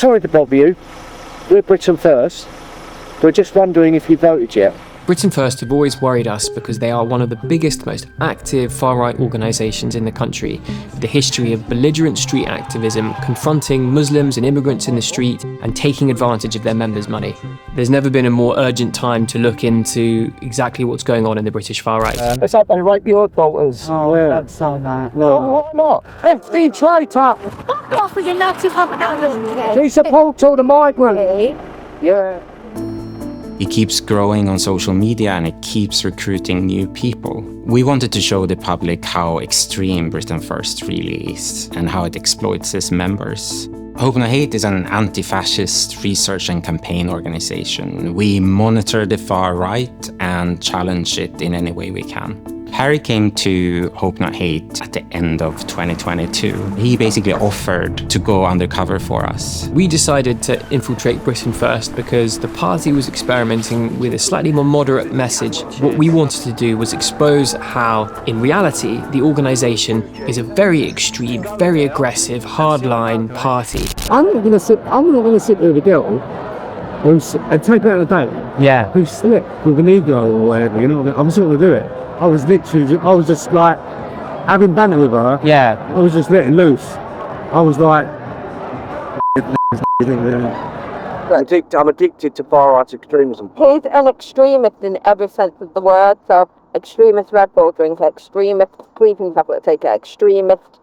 sorry to bother you. We're Britain First. We're just wondering if you voted yet. Britain First have always worried us because they are one of the biggest, most active far-right organisations in the country, with a history of belligerent street activism, confronting Muslims and immigrants in the street and taking advantage of their members' money. There's never been a more urgent time to look into exactly what's going on in the British far-right. It's like they rape your daughters. Oh, yeah. That's so bad. No, why not? FD traitor. Off with your nuts if I'm She supports all the migrants. Yeah. It keeps growing on social media and it keeps recruiting new people. We wanted to show the public how extreme Britain First really is and how it exploits its members. Hope No Hate is an anti-fascist research and campaign organization. We monitor the far right and challenge it in any way we can. Harry came to Hope Not Hate at the end of 2022. He basically offered to go undercover for us. We decided to infiltrate Britain First because the party was experimenting with a slightly more moderate message. What we wanted to do was expose how, in reality, the organisation is a very extreme, very aggressive, hardline party. I'm not gonna sit there with a girl and take her out on a date. Yeah. Who's slick with an ego or whatever, you know? I'm just not gonna do it. I was just like, having banter with her. Yeah. I was just letting loose. I was like, I'm addicted to far-right extremism. He's an extremist in every sense of the word. So, extremist Red Bull drinker, extremist sleeping tablet taker, extremist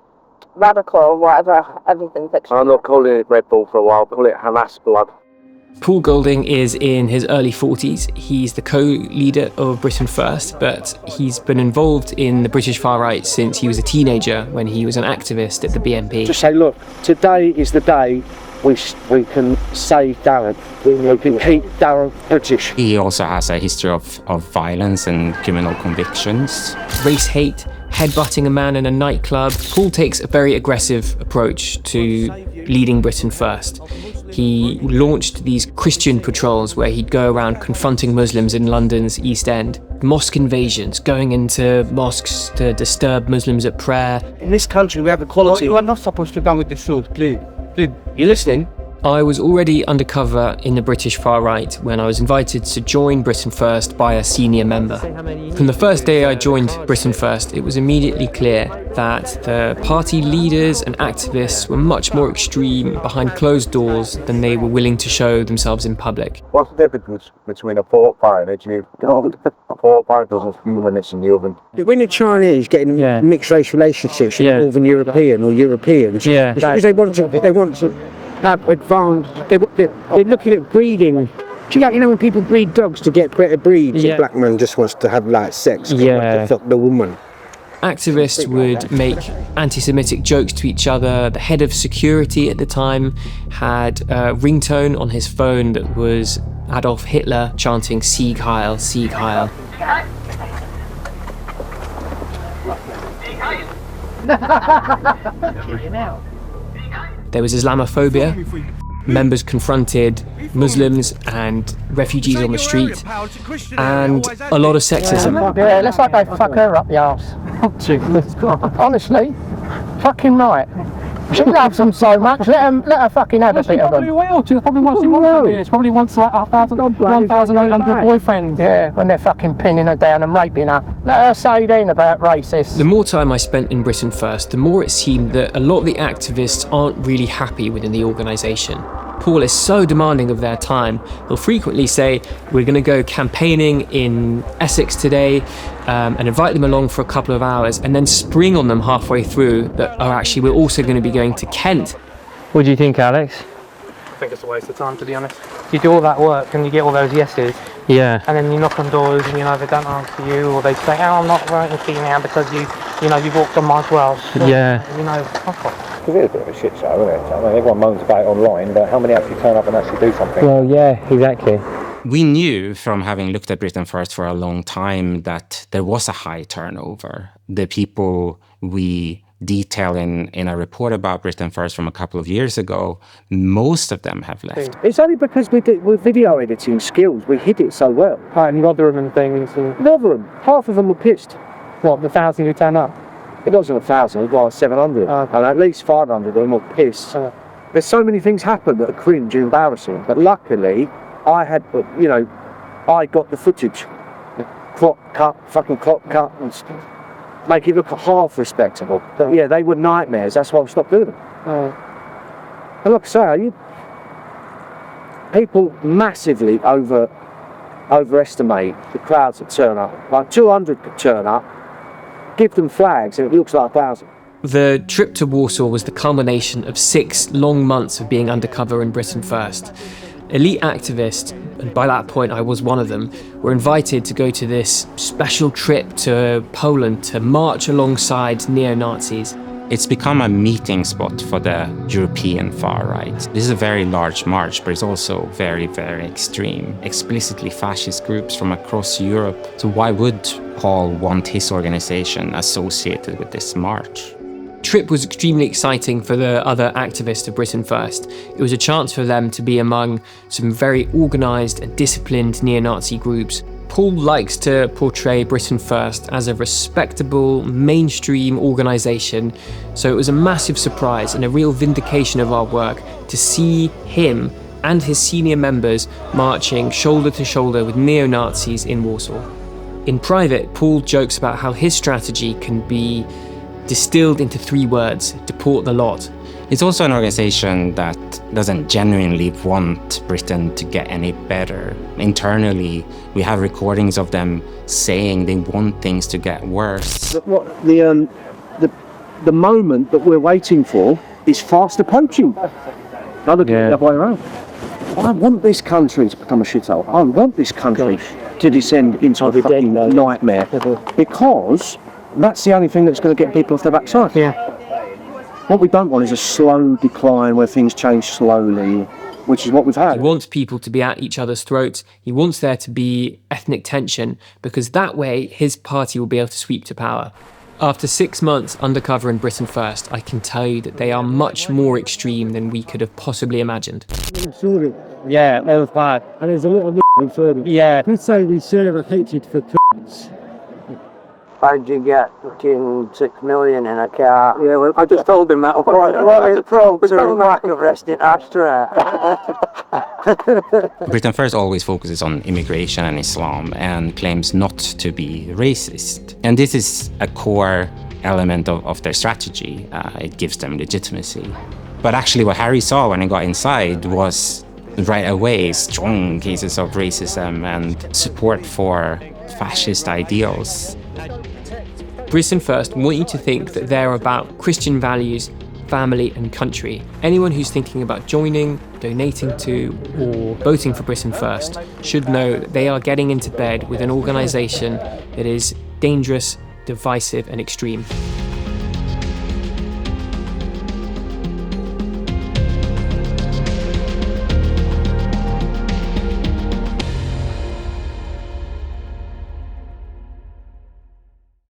radical, whatever, everything's extremist. I'm not calling it Red Bull for a while, call it Hamas blood. Paul Golding is in his early 40s. He's the co-leader of Britain First, but he's been involved in the British far-right since he was a teenager when he was an activist at the BNP. Just say, look, today is the day we can save Darren. We can keep Darren British. He also has a history of violence and criminal convictions. Race hate, headbutting a man in a nightclub. Paul takes a very aggressive approach to leading Britain First. He launched these Christian patrols where he'd go around confronting Muslims in London's East End. Mosque invasions, going into mosques to disturb Muslims at prayer. In this country, we have equality. You are not supposed to come with the truth, please. Please. You listening? I was already undercover in the British far-right when I was invited to join Britain First by a senior member. From the first day I joined Britain First, it was immediately clear that the party leaders and activists were much more extreme behind closed doors than they were willing to show themselves in public. What's the difference between a pork pie and a Jew? A pork pie doesn't feel when it's in the oven. When the Chinese get in mixed race relationships with Northern European or Europeans, because they want to have advanced. They're looking at breeding. Do you know when people breed dogs to get better breeds? A black man just wants to have like sex. To fuck the woman. Activists would make anti-Semitic jokes to each other. The head of security at the time had a ringtone on his phone that was Adolf Hitler chanting "Sieg Heil, Sieg Heil." There was Islamophobia. Members confronted Muslims and refugees on the street, and a lot of sexism. Yeah, let's like go fuck her up the arse. Honestly, fucking right. She loves them so much, let her fucking have a bit of them. Probably wants like 1,800 boyfriends. Yeah, when they're fucking pinning her down and raping her. Let her say then about racists. The more time I spent in Britain First, the more it seemed that a lot of the activists aren't really happy within the organisation. Paul is so demanding of their time. He'll frequently say, we're going to go campaigning in Essex today, and invite them along for a couple of hours, and then spring on them halfway through that, actually, we're also going to be going to Kent. What do you think, Alex? I think it's a waste of time, to be honest. You do all that work and you get all those yeses. Yeah. And then you knock on doors and, they don't answer you, or they say, I'm not voting for you now because you've walked on my grass. So, fuck off. It is a bit of a shit show, isn't it? I mean, everyone moans about it online, but how many actually turn up and actually do something? Well, yeah, exactly. We knew from having looked at Britain First for a long time that there was a high turnover. The people we detail in a report about Britain First from a couple of years ago, most of them have left. It's only because with video editing skills, we hid it so well. And Rotherham and things. Rotherham, half of them were pissed. What, the 1,000 who turn up? It wasn't 1,000, it was 700. And at least 500 of them were pissed. there's so many things happen that are cringe and embarrassing, but luckily I had, I got the footage, crop cut and make it look half respectable. But yeah, they were nightmares, that's why I stopped doing them. And like I say, people massively overestimate the crowds that turn up. Like 200 could turn up, give them flags and it looks like 1,000. The trip to Warsaw was the culmination of 6 long months of being undercover in Britain First. Elite activists, and by that point I was one of them, were invited to go to this special trip to Poland to march alongside neo-Nazis. It's become a meeting spot for the European far right. This is a very large march, but it's also very, very extreme. Explicitly fascist groups from across Europe. So why would Paul want his organization associated with this march? The trip was extremely exciting for the other activists of Britain First. It was a chance for them to be among some very organised and disciplined neo-Nazi groups. Paul likes to portray Britain First as a respectable, mainstream organisation, so it was a massive surprise and a real vindication of our work to see him and his senior members marching shoulder to shoulder with neo-Nazis in Warsaw. In private, Paul jokes about how his strategy can be distilled into 3 words: deport the lot. It's also an organization that doesn't genuinely want Britain to get any better. Internally, we have recordings of them saying they want things to get worse. The moment that we're waiting for is fast approaching. I look at it the other way around. I want this country to become a shithole. I want this country to descend into a fucking nightmare, because that's the only thing that's going to get people off their backside. Yeah. What we don't want is a slow decline where things change slowly, which is what we've had. He wants people to be at each other's throats. He wants there to be ethnic tension, because that way his party will be able to sweep to power. After 6 months undercover in Britain First, I can tell you that they are much more extreme than we could have possibly imagined. Yeah, that was bad. And there's a lot of further. Yeah. Let's say we share a hatred for cunts. How'd you get fucking 6 million in a car? Yeah, well, I just told him that. What is the lack of resting ashtray? Britain First always focuses on immigration and Islam and claims not to be racist. And this is a core element of their strategy. It gives them legitimacy. But actually what Harry saw when he got inside was right away strong cases of racism and support for fascist ideals. Britain First want you to think that they're about Christian values, family and country. Anyone who's thinking about joining, donating to or voting for Britain First should know that they are getting into bed with an organisation that is dangerous, divisive and extreme.